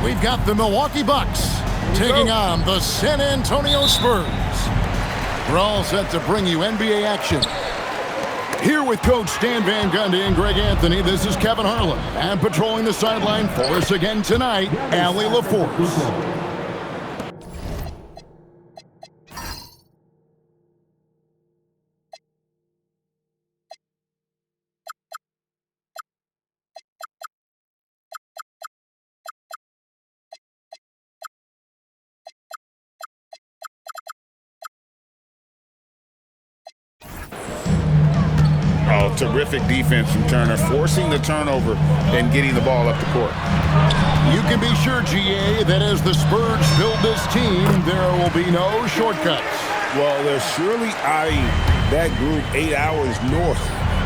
we've got the Milwaukee Bucks taking on the San Antonio Spurs. We're all set to bring you NBA action. Here with Coach Stan Van Gundy and Greg Anthony, this is Kevin Harlan. And patrolling the sideline for us again tonight, Allie LaForce. Oh, terrific defense from Turner, forcing the turnover and getting the ball up the court. You can be sure, GA, that as the Spurs build this team, there will be no shortcuts. Well, they're surely eyeing that group 8 hours north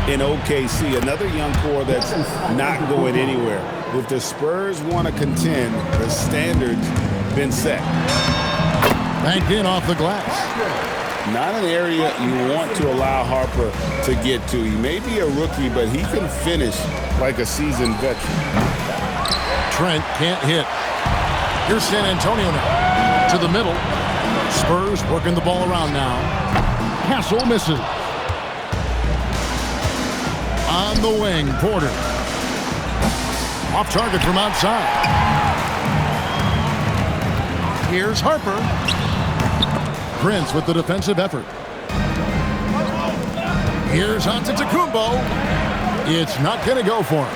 in OKC, another young core that's not going anywhere. If the Spurs want to contend, the standard's been set. Banked in off the glass. Not an area you want to allow Harper to get to. He may be a rookie, but he can finish like a seasoned veteran. Trent can't hit. Here's San Antonio now. To the middle. Spurs working the ball around now. Castle misses. On the wing, Porter. Off target from outside. Here's Harper. Prince with the defensive effort. Here's Antetokounmpo. It's not going to go for him.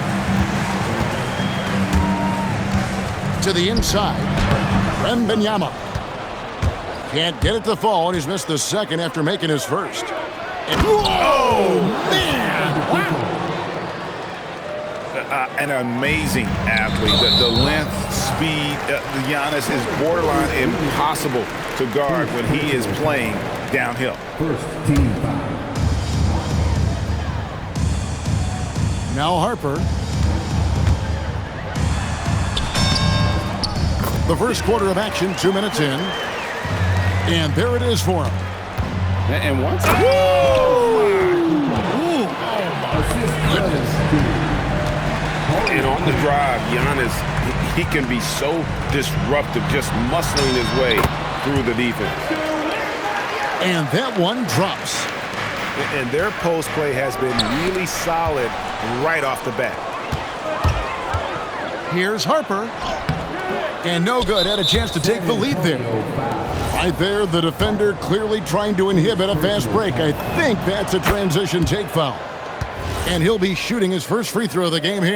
To the inside. Wembanyama. Can't get it to fall, and he's missed the second after making his first. And whoa, man! Wow! An amazing athlete. The length, speed, Giannis is borderline impossible to guard when he is playing downhill. First team foul. Now Harper. The first quarter of action, 2 minutes in. And there it is for him. And once and on the drive, Giannis, he can be so disruptive, just muscling his way through the defense. And that one drops. And their post play has been really solid right off the bat. Here's Harper. And no good. Had a chance to take the lead there. Right there, the defender clearly trying to inhibit a fast break. I think that's a transition take foul. And he'll be shooting his first free throw of the game here.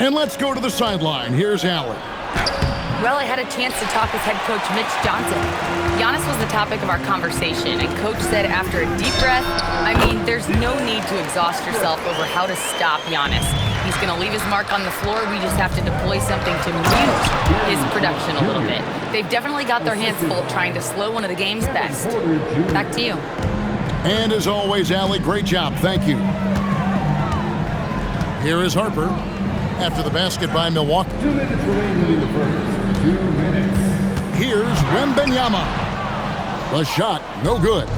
And let's go to the sideline. Here's Allen. Well, I had a chance to talk with head coach Mitch Johnson. Giannis was the topic of our conversation, and coach said after a deep breath, I mean, there's no need to exhaust yourself over how to stop Giannis. He's going to leave his mark on the floor. We just have to deploy something to mute his production a little bit. They've definitely got their hands full trying to slow one of the game's best. Back to you. And as always, Allie, great job. Thank you. Here is Harper after the basket by Milwaukee. 2 minutes remaining in the first. 2 minutes. Here's Wembanyama. The shot, no good.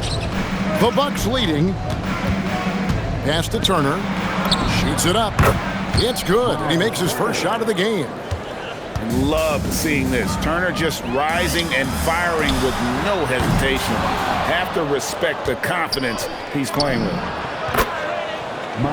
The Bucks leading. Pass to Turner. Shoots it up. It's good, and he makes his first shot of the game. Love seeing this. Turner just rising and firing with no hesitation. Have to respect the confidence he's playing with.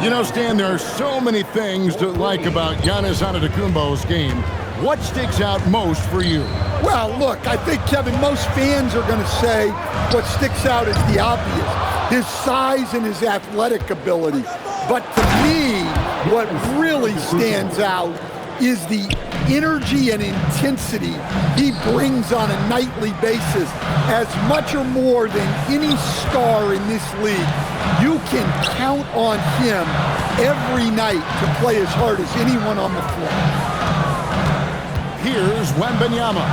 You know, Stan, there are so many things to like about Giannis Antetokounmpo's game. What sticks out most for you? Well, look, I think, Kevin, most fans are going to say what sticks out is the obvious, his size and his athletic ability. But to me, what really stands out is the energy and intensity he brings on a nightly basis, as much or more than any star in this league. You can count on him every night to play as hard as anyone on the floor. Here's Wembanyama.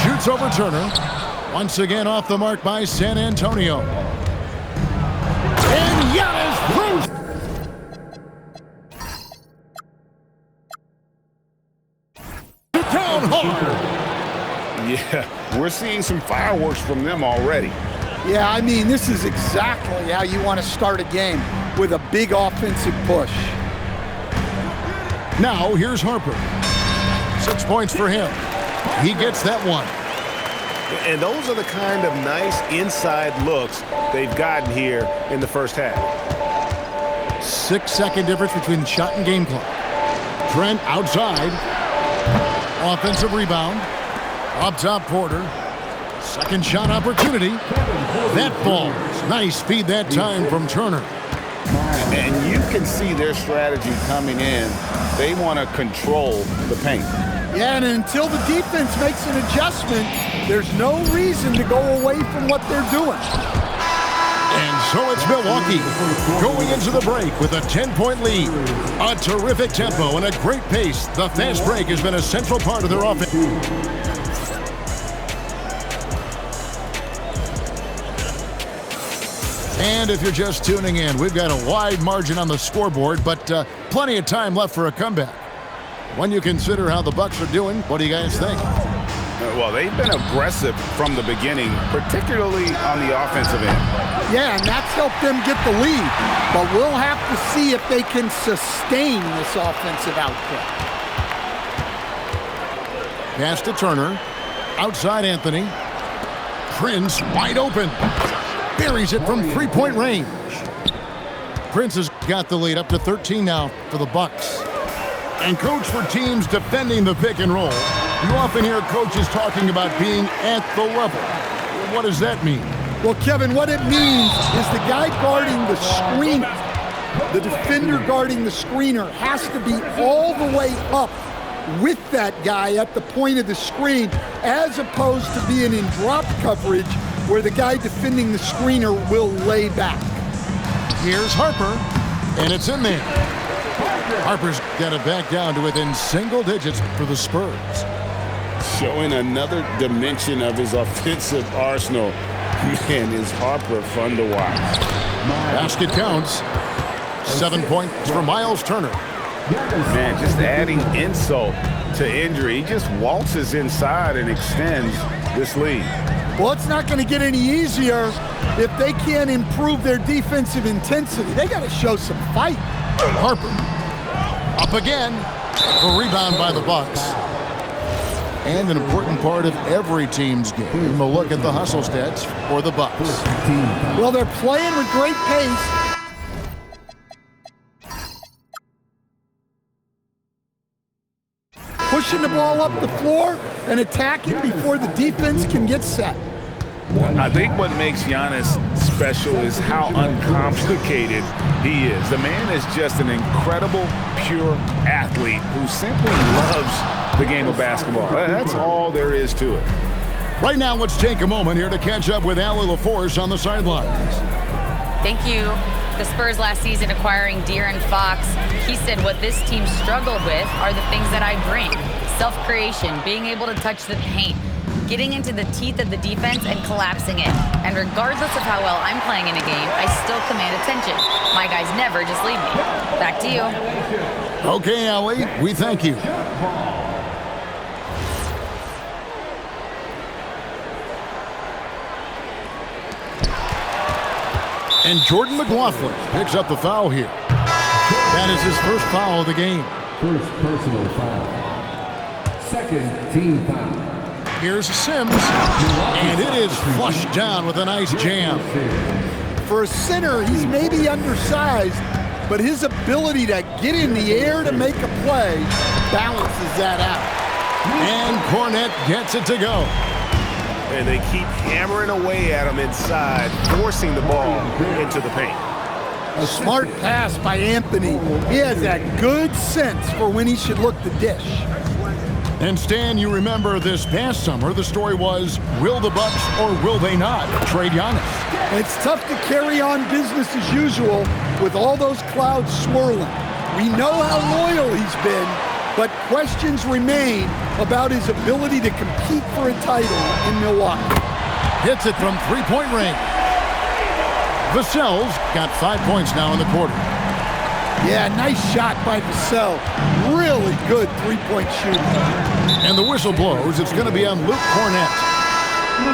Shoots over Turner. Once again off the mark by San Antonio. And Giannis throws. Down hard. Yeah, we're seeing some fireworks from them already. Yeah, I mean, this is exactly how you want to start a game, with a big offensive push. Now, here's Harper. 6 points for him. He gets that one. And those are the kind of nice inside looks they've gotten here in the first half. 6-second difference between shot and game clock. Trent outside. Offensive rebound. Up top, Porter. Second shot opportunity. That falls. Nice feed that time from Turner. And you can see their strategy coming in. They want to control the paint. Yeah, and until the defense makes an adjustment, there's no reason to go away from what they're doing. And so it's Milwaukee going into the break with a 10-point lead. A terrific tempo and a great pace. The fast break has been a central part of their offense. And if you're just tuning in, we've got a wide margin on the scoreboard, but plenty of time left for a comeback. When you consider how the Bucks are doing, what do you guys think? Well, they've been aggressive from the beginning, particularly on the offensive end. Yeah, and that's helped them get the lead. But we'll have to see if they can sustain this offensive output. Pass to Turner. Outside Anthony. Prince wide open. Buries it from three-point range. Prince has got the lead up to 13 now for the Bucks. And coach, for teams defending the pick and roll, you often hear coaches talking about being at the level. What does that mean? Well, Kevin, what it means is the guy guarding the screener, the defender guarding the screener, has to be all the way up with that guy at the point of the screen, as opposed to being in drop coverage where the guy defending the screener will lay back. Here's Harper, and it's in there. Harper's got it back down to within single digits for the Spurs. Showing another dimension of his offensive arsenal. Man, is Harper fun to watch. Basket counts. 7 points for Miles Turner. Man, just adding insult to injury. He just waltzes inside and extends this lead. Well, it's not going to get any easier if they can't improve their defensive intensity. They got to show some fight. Harper up again. A rebound by the Bucks. And an important part of every team's game. We'll look at the hustle stats for the Bucks. Well, they're playing with great pace. Pushing the ball up the floor and attacking before the defense can get set. I think what makes Giannis special is how uncomplicated he is. The man is just an incredible, pure athlete who simply loves the game of basketball. That's all there is to it. Right now, let's take a moment here to catch up with Allie LaForce on the sidelines. Thank you. The Spurs last season acquiring De'Aaron Fox, he said what this team struggled with are the things that I bring. Self-creation, being able to touch the paint, getting into the teeth of the defense and collapsing it. And regardless of how well I'm playing in a game, I still command attention. My guys never just leave me. Back to you. Okay, Allie, we thank you. And Jordan McLaughlin picks up the foul here. That is his first foul of the game. First personal foul. Second team foul. Here's Sims, and it is flushed down with a nice jam. For a center, he's maybe undersized, but his ability to get in the air to make a play balances that out. And Cornette gets it to go. And they keep hammering away at him inside, forcing the ball into the paint. A smart pass by Anthony. He has that good sense for when he should look the dish. And Stan, you remember this past summer, the story was, will the Bucks or will they not trade Giannis? It's tough to carry on business as usual with all those clouds swirling. We know how loyal he's been, but questions remain about his ability to compete for a title in Milwaukee. Hits it from three-point range. Vassell's got 5 points now in the quarter. Yeah, nice shot by Vassell. Really good three-point shooting. And the whistle blows. It's going to be on Luke Cornett.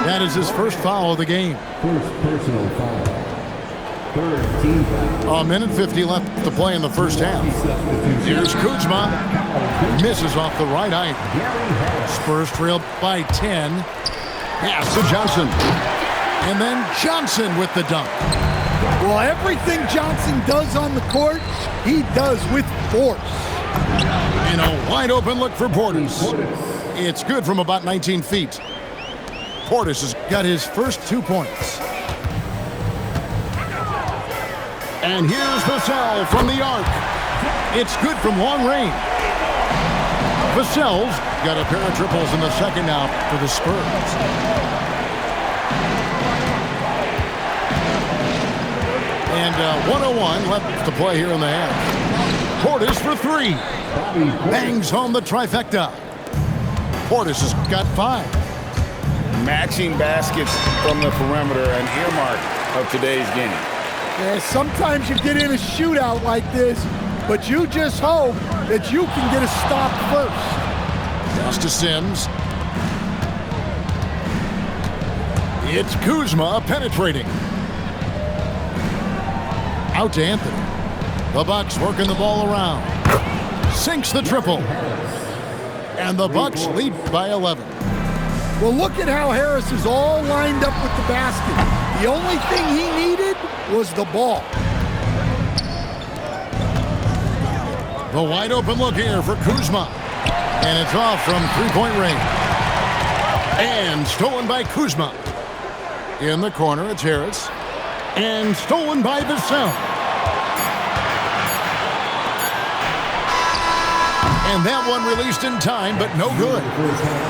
That is his first foul of the game. First personal foul. Third team foul. A minute 50 left to play in the first half. Here's Kuzma. Misses off the right eye. Spurs trail by 10. Pass to Johnson. And then Johnson with the dunk. Well, everything Johnson does on the court, he does with force. And a wide open look for Portis. It's good from about 19 feet. Portis has got his first 2 points. And here's Vassell from the arc. It's good from long range. Vassell's got a pair of triples in the second now for the Spurs. And 1:01 left to play here in the half. Portis for 3. Bangs home the trifecta. Portis has got 5. Matching baskets from the perimeter, an earmark of today's game. Yeah, sometimes you get in a shootout like this, but you just hope that you can get a stop first. Pass to Sims. It's Kuzma penetrating. Out to Anthony. The Bucks working the ball around. Sinks the triple. And the Bucks lead by 11. Well, look at how Harris is all lined up with the basket. The only thing he needed was the ball. The wide open look here for Kuzma. And it's off from three-point range. And stolen by Kuzma. In the corner, it's Harris. And stolen by Vassell. And that one released in time, but no good.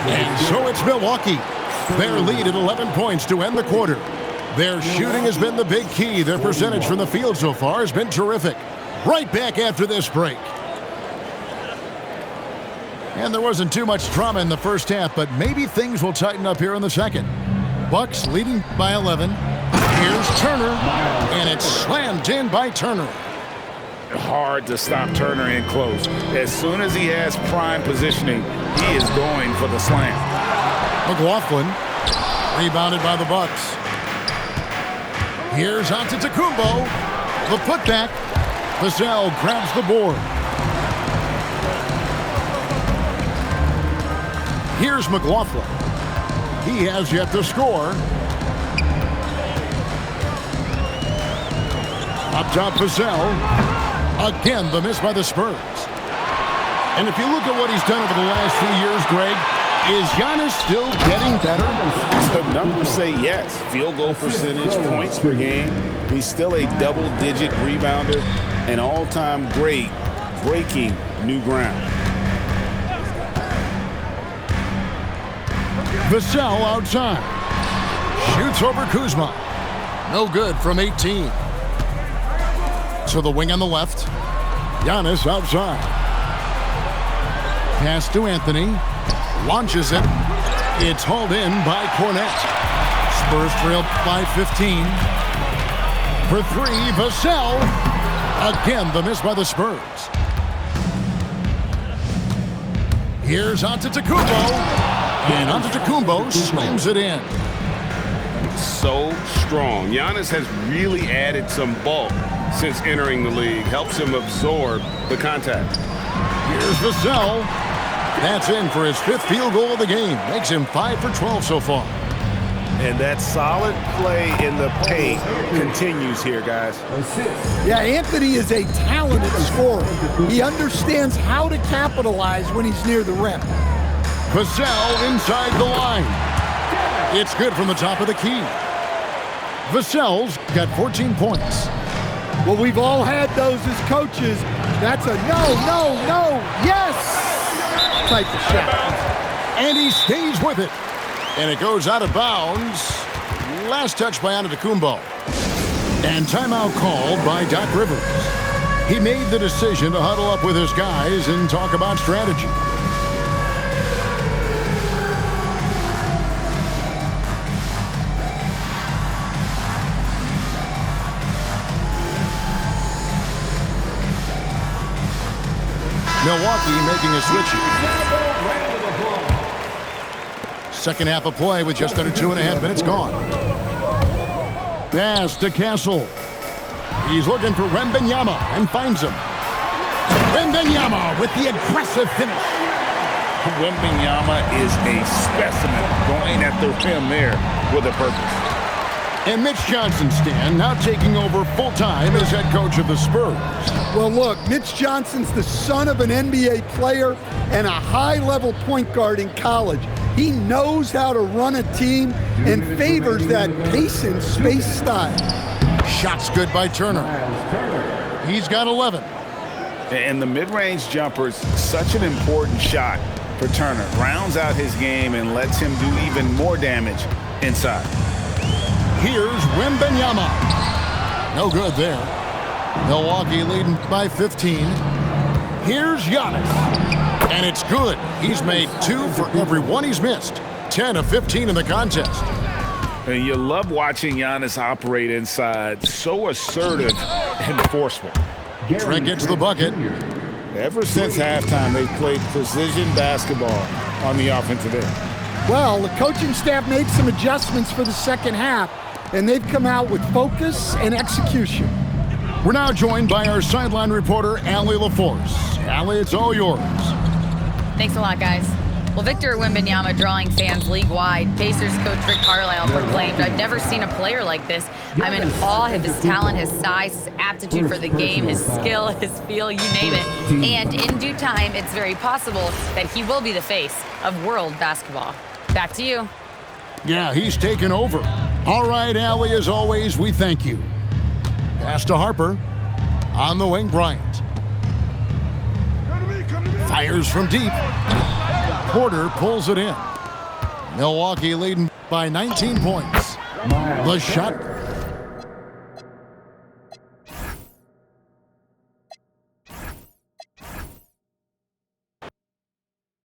And so it's Milwaukee. Their lead at 11 points to end the quarter. Their shooting has been the big key. Their percentage from the field so far has been terrific. Right back after this break. And there wasn't too much drama in the first half, but maybe things will tighten up here in the second. Bucks leading by 11. Here's Turner, and it's slammed in by Turner. Hard to stop Turner in close. As soon as he has prime positioning, he is going for the slam. McLaughlin, rebounded by the Bucks. Here's Antetokounmpo. The putback. Vassell grabs the board. Here's McLaughlin. He has yet to score. Up top, Vassell. Again, the miss by the Spurs. And if you look at what he's done over the last few years, Greg, is Giannis still getting better? The numbers say yes. Field goal percentage, points per game. He's still a double-digit rebounder, an all-time great, breaking new ground. Vassell outside. Shoots over Kuzma. No good from 18. To the wing on the left. Giannis outside. Pass to Anthony. Launches it. It's hauled in by Cornett. Spurs trail by 15. For 3, Vassell. Again, the miss by the Spurs. Here's Antetokounmpo. And Antetokounmpo slams it in. So strong. Giannis has really added some bulk since entering the league. Helps him absorb the contact. Here's Vassell. That's in for his 5th field goal of the game. Makes him 5 for 12 so far. And that solid play in the paint continues here, guys. Yeah, Anthony is a talented scorer. He understands how to capitalize when he's near the rim. Vassell inside the line. It's good from the top of the key. Vassell's got 14 points. Well, we've all had those as coaches. That's a no, yes type of shot. And he stays with it. And it goes out of bounds. Last touch by Antetokounmpo. And timeout called by Doc Rivers. He made the decision to huddle up with his guys and talk about strategy. Milwaukee making a switch. Second half of play with just under 2.5 minutes gone. Pass to Castle. He's looking for Wembanyama and finds him. Wembanyama with the aggressive finish. Wembanyama is a specimen going at the rim there with a purpose. And Mitch Johnson, Stan, now taking over full-time as head coach of the Spurs. Well, look, Mitch Johnson's the son of an NBA player and a high-level point guard in college. He knows how to run a team and favors that pace and space style. Shots good by Turner. He's got 11. And the mid-range jumper is such an important shot for Turner. Rounds out his game and lets him do even more damage inside. Here's Wembanyama. No good there. Milwaukee leading by 15. Here's Giannis. And it's good. He's made 2 for every one he's missed. 10 of 15 in the contest. And you love watching Giannis operate inside. So assertive and forceful. Trent gets the bucket. Ever since halftime, they've played precision basketball on the offensive end. Well, the coaching staff made some adjustments for the second half, and they've come out with focus and execution. We're now joined by our sideline reporter, Allie LaForce. Allie, it's all yours. Thanks a lot, guys. Well, Victor Wembanyama drawing fans league-wide. Pacers coach Rick Carlisle proclaimed, "I've never seen a player like this. I'm in awe of his talent, his size, his aptitude for the game, his skill, his feel, you name it. And in due time, it's very possible that he will be the face of world basketball." Back to you. Yeah, he's taken over. All right, Allie, as always, we thank you. Pass to Harper. On the wing, Bryant. Fires from deep. Porter pulls it in. Milwaukee leading by 19 points. The shot